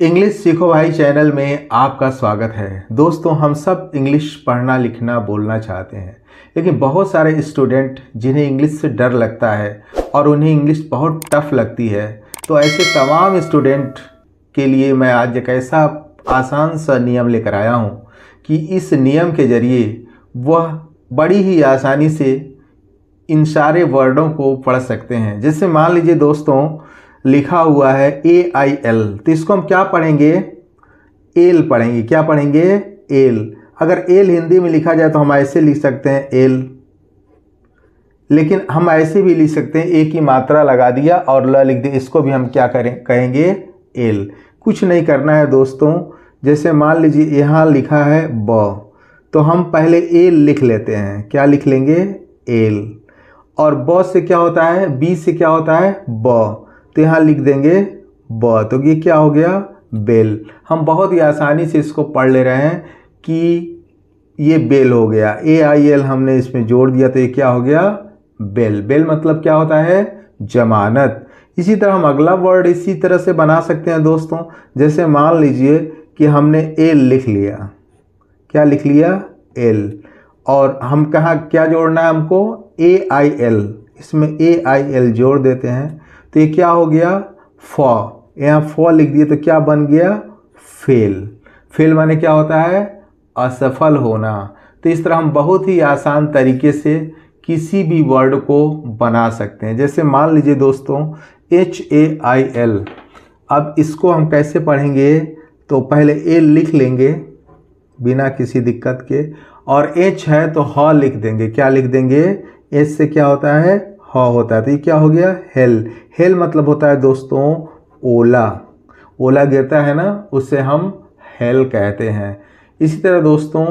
English सीखो भाई channel में आपका स्वागत है। दोस्तों, हम सब इंग्लिश पढ़ना लिखना बोलना चाहते हैं, लेकिन बहुत सारे स्टूडेंट जिन्हें इंग्लिश से डर लगता है और उन्हें इंग्लिश बहुत टफ लगती है। तो ऐसे तमाम स्टूडेंट के लिए मैं आज एक ऐसा आसान सा नियम लेकर आया हूँ कि इस नियम के ज़रिए वह बड़ी ही आसानी से इन सारे वर्डों को पढ़ सकते हैं। जैसे मान लीजिए दोस्तों, लिखा हुआ है AIL, तो इसको हम क्या पढ़ेंगे? एल पढ़ेंगे। क्या पढ़ेंगे? एल। अगर एल हिंदी में लिखा जाए तो हम ऐसे लिख सकते हैं एल, लेकिन हम ऐसे भी लिख सकते हैं ए की मात्रा लगा दिया और ल लिख दिया। इसको भी हम क्या कहेंगे? एल। कुछ नहीं करना है दोस्तों। जैसे मान लीजिए यहाँ लिखा है ब, तो हम पहले एल लिख लेते हैं। क्या लिख लेंगे? एल। और ब से क्या होता है? बी से क्या होता है? ब, तो यहाँ लिख देंगे ब। तो ये क्या हो गया? बेल। हम बहुत ही आसानी से इसको पढ़ ले रहे हैं कि ये बेल हो गया। AIL हमने इसमें जोड़ दिया तो ये क्या हो गया? बेल। बेल मतलब क्या होता है? जमानत। इसी तरह हम अगला वर्ड इसी तरह से बना सकते हैं दोस्तों। जैसे मान लीजिए कि हमने एल लिख लिया। क्या लिख लिया? एल। और हम कहाँ क्या जोड़ना है हमको? AIL। इसमें AIL जोड़ देते हैं तो ये क्या हो गया? फ। यहाँ फ लिख दिए तो क्या बन गया? फेल। फेल माने क्या होता है? असफल होना। तो इस तरह हम बहुत ही आसान तरीके से किसी भी वर्ड को बना सकते हैं। जैसे मान लीजिए दोस्तों HAIL। अब इसको हम कैसे पढ़ेंगे? तो पहले ए लिख लेंगे बिना किसी दिक्कत के, और H है तो ह लिख देंगे। क्या लिख देंगे? H से क्या होता है? ह होता है। तो ये क्या हो गया? हेल। हेल मतलब होता है दोस्तों ओला। ओला गिरता है ना, उससे हम हेल कहते हैं। इसी तरह दोस्तों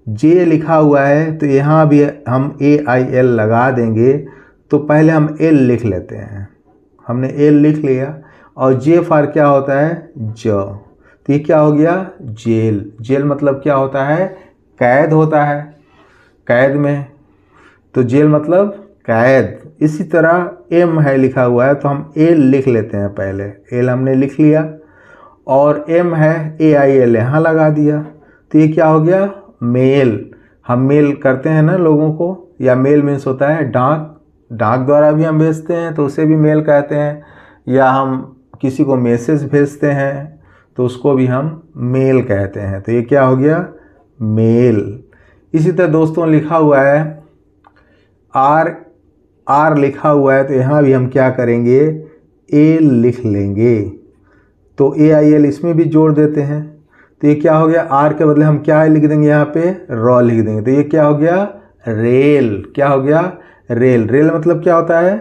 जे लिखा हुआ है तो यहाँ भी हम AIL लगा देंगे। तो पहले हम एल लिख लेते हैं। हमने एल लिख लिया और जे फार क्या होता है? ज। तो ये क्या हो गया? जेल। जेल मतलब क्या होता है? कैद होता है। कैद में तो जेल मतलब कैद। इसी तरह एम है लिखा हुआ है तो हम एल लिख लेते हैं। पहले एल हमने लिख लिया और एम है AIL यहाँ लगा दिया। तो ये क्या हो गया? मेल। हम मेल करते हैं ना लोगों को, या मेल मीन्स होता है डाक। डाक द्वारा भी हम भेजते हैं तो उसे भी मेल कहते हैं, या हम किसी को मैसेज भेजते हैं तो उसको भी हम मेल कहते हैं। तो ये क्या हो गया? मेल। इसी तरह दोस्तों लिखा हुआ है आर लिखा हुआ है तो यहाँ भी हम क्या करेंगे? एल लिख लेंगे। तो AIL इसमें भी जोड़ देते हैं। तो ये क्या हो गया? आर के बदले हम क्या लिख देंगे? यहाँ पे रॉ लिख देंगे। तो ये क्या हो गया? रेल। क्या हो गया? रेल। रेल मतलब क्या होता है?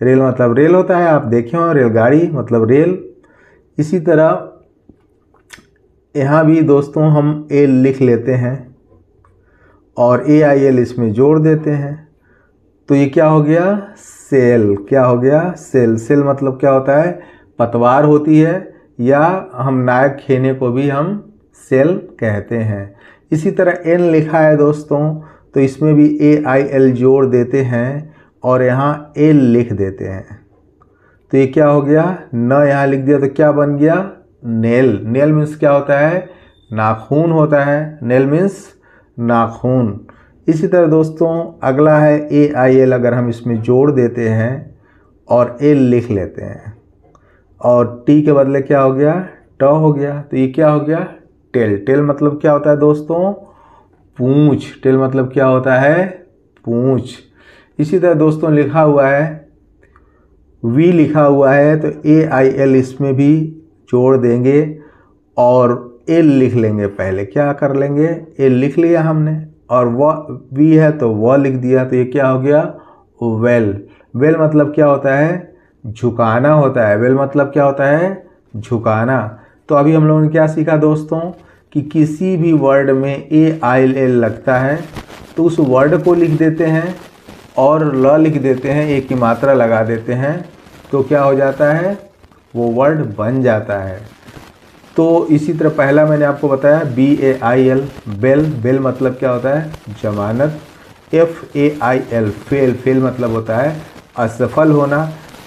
रेल मतलब रेल होता है। आप देखे हो रेलगाड़ी मतलब रेल। इसी तरह यहाँ भी दोस्तों हम एल लिख लेते हैं और AIL इसमें जोड़ देते हैं। तो ये क्या हो गया? सेल। क्या हो गया? सेल। सेल मतलब क्या होता है? पतवार होती है, या हम नायक खेने को भी हम सेल कहते हैं। इसी तरह एन लिखा है दोस्तों तो इसमें भी AIL जोड़ देते हैं और यहाँ एल लिख देते हैं। तो ये क्या हो गया? न यहाँ लिख दिया तो क्या बन गया? नेल। नेल मीन्स क्या होता है? नाखून होता है। नेल मीन्स नाखून। इसी तरह दोस्तों अगला है AIL। अगर हम इसमें जोड़ देते हैं और एल लिख लेते हैं और टी के बदले क्या हो गया? ट हो गया। तो ये क्या हो गया? टेल। टेल मतलब क्या होता है दोस्तों? पूंछ। टेल मतलब क्या होता है? पूंछ। इसी तरह दोस्तों लिखा हुआ है वी लिखा हुआ है तो AIL इसमें भी जोड़ देंगे और एल लिख लेंगे। पहले क्या कर लेंगे? एल लिख लिया हमने और वह वी है तो वह लिख दिया। तो ये क्या हो गया? वेल। वेल मतलब क्या होता है? झुकाना होता है। वेल मतलब क्या होता है? झुकाना। तो अभी हम लोगों ने क्या सीखा दोस्तों कि किसी भी वर्ड में AIL लगता है तो उस वर्ड को लिख देते हैं और ल लिख देते हैं, एक की मात्रा लगा देते हैं, तो क्या हो जाता है? वो वर्ड बन जाता है। तो इसी तरह पहला मैंने आपको बताया BAIL बेल। बेल मतलब क्या होता है? जमानत। FAIL fail. फेल मतलब होता है असफल होना।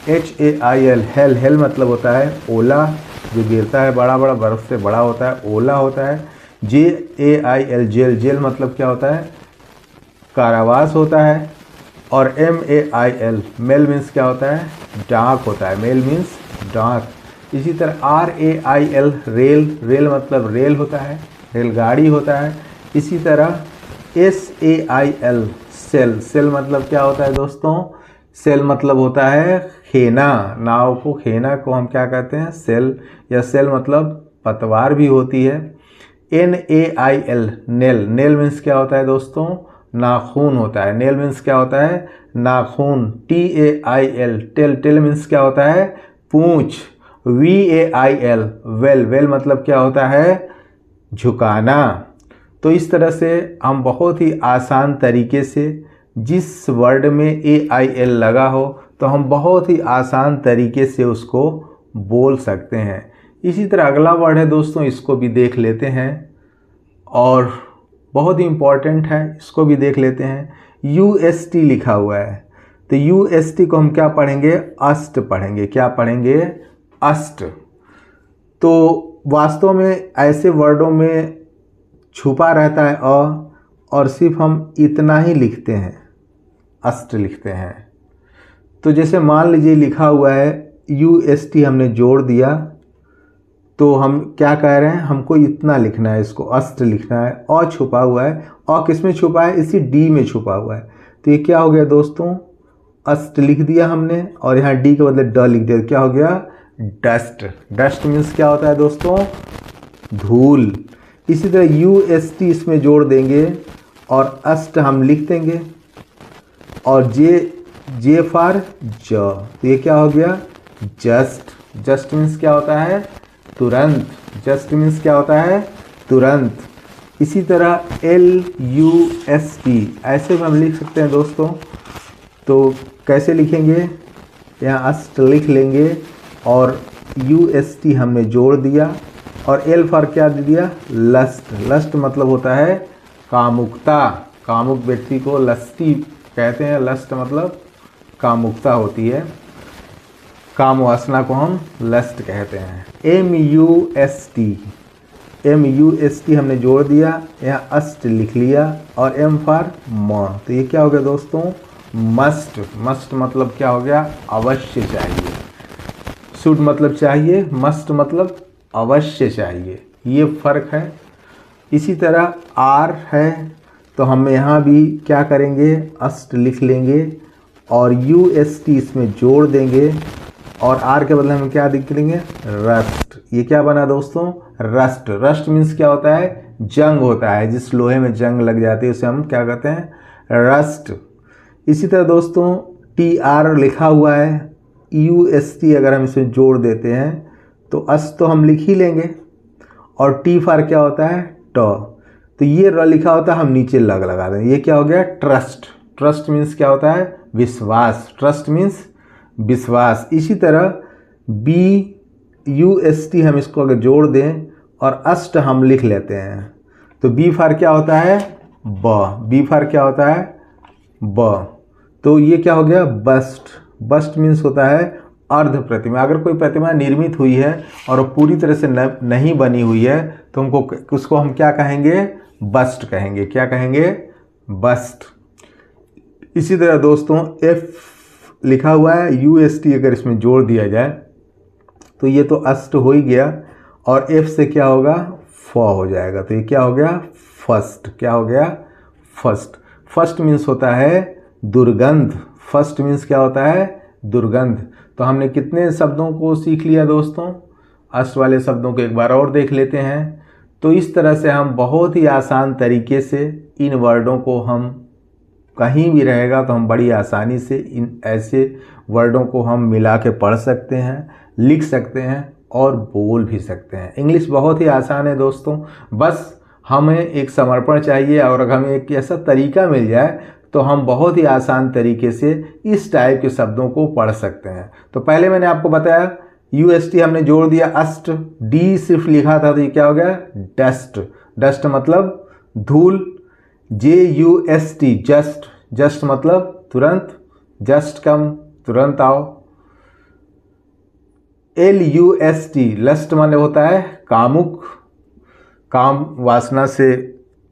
HAIL hello. हेल मतलब होता है ओला। जो गिरता है बड़ा बड़ा, बर्फ़ से बड़ा होता है। ओला होता है, JAIL जेल, जेल मतलब क्या होता है, कारावास होता है। और MAIL मेल मीन्स क्या होता है, डाक होता है, मेल मीन्स डाक। इसी तरह RAIL रेल, रेल मतलब रेल होता है, रेलगाड़ी होता है। इसी तरह SAIL सेल, सेल मतलब क्या होता है दोस्तों, सेल मतलब होता है खेना, नाव को खेना को हम क्या कहते हैं, सेल, या सेल मतलब पतवार भी होती है। NAIL नेल, नेल मीन्स क्या होता है दोस्तों, नाखून होता है, नेल मीन्स क्या होता है, नाखून। TAIL टेल, टेल मीन्स क्या होता है, पूंछ। VAIL वेल, वेल मतलब क्या होता है, झुकाना। तो इस तरह से हम बहुत ही आसान तरीके से जिस वर्ड में AIL लगा हो तो हम बहुत ही आसान तरीके से उसको बोल सकते हैं। इसी तरह अगला वर्ड है दोस्तों, इसको भी देख लेते हैं और बहुत ही इम्पॉर्टेंट है, इसको भी देख लेते हैं। UST लिखा हुआ है, तो UST को हम क्या पढ़ेंगे, अष्ट पढ़ेंगे। क्या पढ़ेंगे, अष्ट। तो वास्तव में ऐसे वर्डों में छुपा रहता है और सिर्फ हम इतना ही लिखते हैं, अष्ट लिखते हैं। तो जैसे मान लीजिए लिखा हुआ है UST, हमने जोड़ दिया, तो हम क्या कह रहे हैं, हमको इतना लिखना है, इसको अष्ट लिखना है। और छुपा हुआ है, और किस में छुपा है, इसी D में छुपा हुआ है। तो ये क्या हो गया दोस्तों, अष्ट लिख दिया हमने और यहाँ D के बदले ड लिख दिया, क्या हो गया, डस्ट। डस्ट मीन्स क्या होता है दोस्तों, धूल। इसी तरह UST इसमें जोड़ देंगे और अष्ट हम लिख देंगे, और जे फॉर ज, तो ये क्या हो गया, जस्ट। जस्ट मीन्स क्या होता है, तुरंत। जस्ट मीन्स क्या होता है, तुरंत। इसी तरह LUST ऐसे भी हम लिख सकते हैं दोस्तों। तो कैसे लिखेंगे, यहाँ अष्ट लिख लेंगे और UST हमने जोड़ दिया और L फॉर क्या दे दिया, लस्ट। लस्ट मतलब होता है कामुकता, कामुक व्यक्ति को लस्टी कहते हैं। लस्ट मतलब कामुकता होती है, काम वासना को हम लस्ट कहते हैं। MUST हमने जोड़ दिया, यहाँ अष्ट लिख लिया और M फॉर म, तो ये क्या हो गया दोस्तों, मस्ट। मस्ट मतलब क्या हो गया, अवश्य चाहिए। शुड मतलब चाहिए, मस्ट मतलब अवश्य चाहिए, ये फ़र्क है। इसी तरह R है, तो हम यहाँ भी क्या करेंगे, अष्ट लिख लेंगे और UST इसमें जोड़ देंगे और R के बदले हम क्या लिख देंगे, रस्ट। ये क्या बना दोस्तों, रस्ट। रस्ट मीन्स क्या होता है, जंग होता है, जिस लोहे में जंग लग जाती है उसे हम क्या कहते हैं, रस्ट। इसी तरह दोस्तों TR लिखा हुआ है, UST अगर हम इसमें जोड़ देते हैं तो अष्ट तो हम लिख ही लेंगे और T फॉर क्या होता है, ट। तो ये र लिखा होता है, हम नीचे लग लगा दें, ये क्या हो गया, ट्रस्ट। ट्रस्ट मीन्स क्या होता है, विश्वास। ट्रस्ट मीन्स विश्वास। इसी तरह BUST हम इसको अगर जोड़ दें और अष्ट हम लिख लेते हैं तो B फॉर क्या होता है, ब। B फॉर क्या होता है, ब। तो ये क्या हो गया, बस्ट। बस्ट मीन्स होता है अर्ध प्रतिमा। अगर कोई प्रतिमा निर्मित हुई है और वो पूरी तरह से नहीं बनी हुई है तो उसको हम क्या कहेंगे, बस्ट कहेंगे। क्या कहेंगे, बस्ट। इसी तरह दोस्तों F लिखा हुआ है, UST अगर इसमें जोड़ दिया जाए तो ये तो अष्ट हो ही गया और F से क्या होगा, फ हो जाएगा। तो ये क्या हो गया, फर्स्ट। क्या हो गया, फर्स्ट। फर्स्ट मीन्स होता है दुर्गंध। फर्स्ट मीन्स क्या होता है, दुर्गंध। तो हमने कितने शब्दों को सीख लिया दोस्तों, अष्ट वाले शब्दों को एक बार और देख लेते हैं। तो इस तरह से हम बहुत ही आसान तरीके से इन वर्डों को, हम कहीं भी रहेगा तो हम बड़ी आसानी से इन ऐसे वर्डों को हम मिला के पढ़ सकते हैं, लिख सकते हैं और बोल भी सकते हैं। इंग्लिश बहुत ही आसान है दोस्तों, बस हमें एक समर्पण चाहिए और अगर हमें एक ऐसा तरीका मिल जाए तो हम बहुत ही आसान तरीके से इस टाइप के शब्दों को पढ़ सकते हैं। तो पहले मैंने आपको बताया UST हमने जोड़ दिया, अष्ट। D सिर्फ लिखा था तो ये क्या हो गया, डस्ट। डस्ट मतलब धूल। JUST just. जस्ट मतलब तुरंत, जस्ट कम, तुरंत आओ। LUST, लस्ट माने होता है कामुक, काम वासना से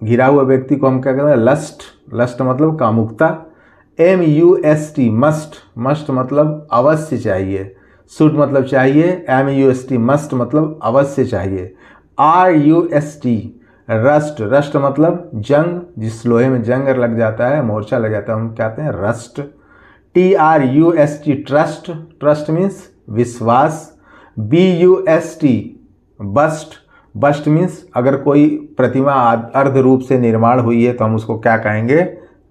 घिरा हुआ व्यक्ति को हम क्या कहते हैं, लस्ट। लस्ट मतलब कामुकता। MUST, मस्ट, मस्ट मतलब अवश्य चाहिए। शुड मतलब चाहिए। MUST, मस्ट मतलब अवश्य चाहिए। RUST, रस्ट, रस्ट मतलब जंग, जिस लोहे में जंग लग जाता है, मोर्चा लग जाता है, हम कहते हैं rust. TRUST, trust, trust means विश्वास। BUST, बस्ट, बस्ट मीन्स अगर कोई प्रतिमा अर्ध रूप से निर्माण हुई है तो हम उसको क्या कहेंगे,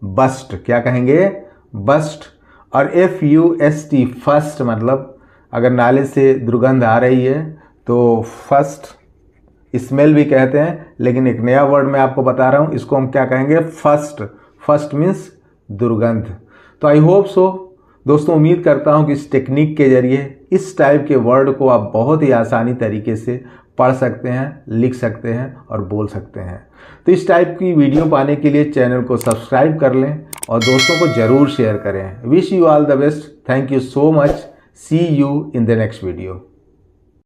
बस्ट। क्या कहेंगे, बस्ट। और FUST, फर्स्ट, मतलब अगर नाले से दुर्गंध आ रही है तो फर्स्ट, स्मेल भी कहते हैं, लेकिन एक नया वर्ड मैं आपको बता रहा हूँ, इसको हम क्या कहेंगे, फर्स्ट। फर्स्ट मीन्स दुर्गंध। तो आई होप सो दोस्तों, उम्मीद करता हूँ कि इस टेक्निक के जरिए इस टाइप के वर्ड को आप बहुत ही आसानी तरीके से पढ़ सकते हैं, लिख सकते हैं और बोल सकते हैं। तो इस टाइप की वीडियो पाने के लिए चैनल को सब्सक्राइब कर लें और दोस्तों को ज़रूर शेयर करें। Wish you all the best. Thank you so much. See you in the next video.